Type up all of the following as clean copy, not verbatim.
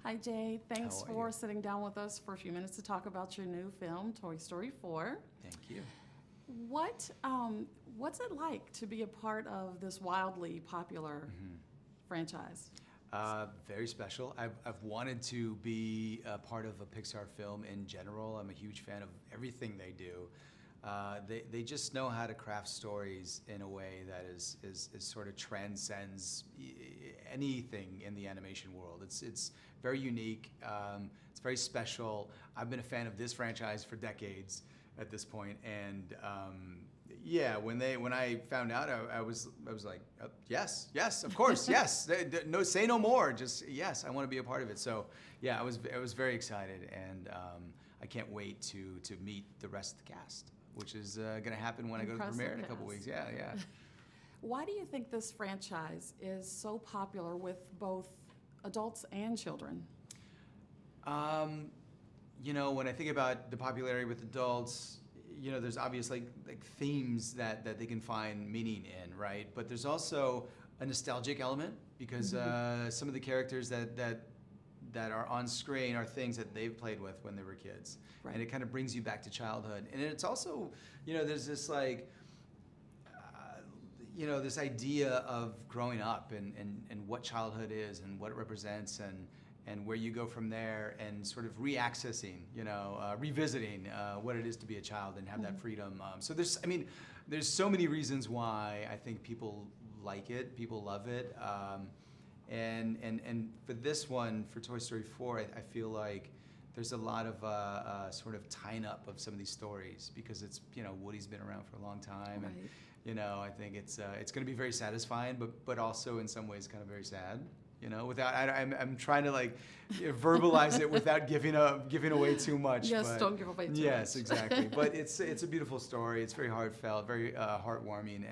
Hi, Jay. Thanks How are for you? sitting down with us for a few minutes to talk about your new film, Toy Story 4. Thank you. What's it like to be a part of this wildly popular franchise? Very special. I've wanted to be a part of a Pixar film in general. I'm a huge fan of everything they do. They just know how to craft stories in a way that is sort of transcends anything in the animation world. It's very unique. It's very special. I've been a fan of this franchise for decades at this point, and yeah, when I found out, I was like, yes, of course, yes. No, say no more. Just yes, I want to be a part of it. So yeah, I was very excited, and I can't wait to meet the rest of the cast, which is going to happen when I go to the premiere in a couple weeks. Yeah. Why do you think this franchise is so popular with both adults and children? When I think about the popularity with adults, there's obviously like themes that they can find meaning in, right? But there's also a nostalgic element because some of the characters that are on screen are things that they've played with when they were kids. Right. And it kind of brings you back to childhood. And it's also, there's this like, this idea of growing up and what childhood is and what it represents and where you go from there and sort of re-accessing, revisiting what it is to be a child and have that freedom. So there's so many reasons why I think people like it, people love it. And for this one, for Toy Story 4, I feel like there's a lot of sort of tying up of some of these stories because it's, Woody's been around for a long time. Right. And, I think it's going to be very satisfying, but also in some ways kind of very sad. I'm trying to like verbalize it without giving away too much. Yes, but don't give away too much. Yes, exactly. But it's a beautiful story. It's very heartfelt, very heartwarming,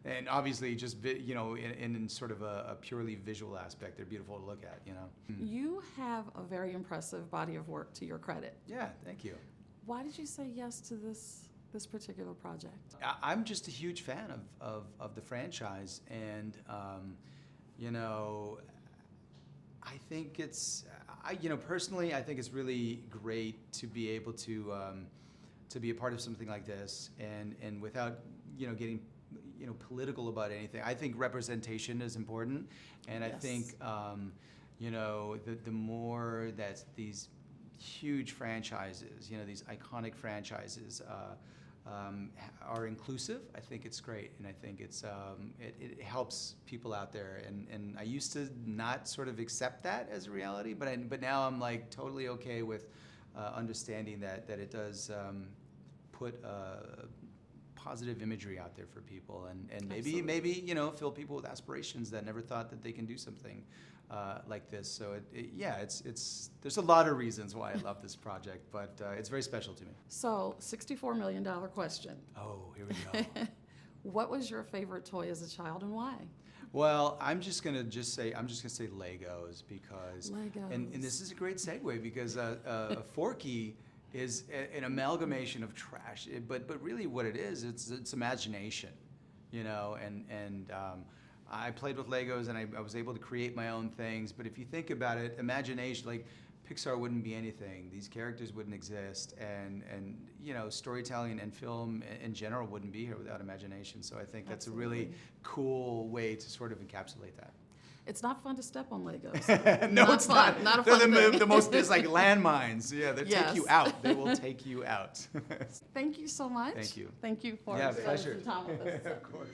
and obviously just in sort of a purely visual aspect, they're beautiful to look at. You have a very impressive body of work to your credit. Yeah, thank you. Why did you say yes to this particular project? I'm just a huge fan of the franchise, and I think personally, I think it's really great to be able to be a part of something like this, and without getting political about anything. I think representation is important, and Yes. I think the more that these huge franchises, these iconic franchises. Are inclusive. I think it's great, and I think it helps people out there. And I used to not sort of accept that as a reality, but now I'm like totally okay with understanding that it does put positive imagery out there for people, and maybe fill people with aspirations that never thought that they can do something like this. So there's a lot of reasons why I love this project, but it's very special to me. So, $64 million question. Oh, here we go. What was your favorite toy as a child and why? Well, I'm just gonna say Legos because Legos. And this is a great segue because Forky is an amalgamation of trash, but really what it is, it's imagination, and I played with Legos and I was able to create my own things. But if you think about it, imagination, like Pixar wouldn't be anything. These characters wouldn't exist, and storytelling and film in general wouldn't be here without imagination. So I think that's a really cool way to sort of encapsulate that. It's not fun to step on Legos. No, not it's fun. not. Not a They're fun thing. the most. It's like landmines. Yeah, they Yes. take you out. They will take you out. Thank you so much. Thank you. Thank you for Yeah, spending pleasure. some time with us. Of course.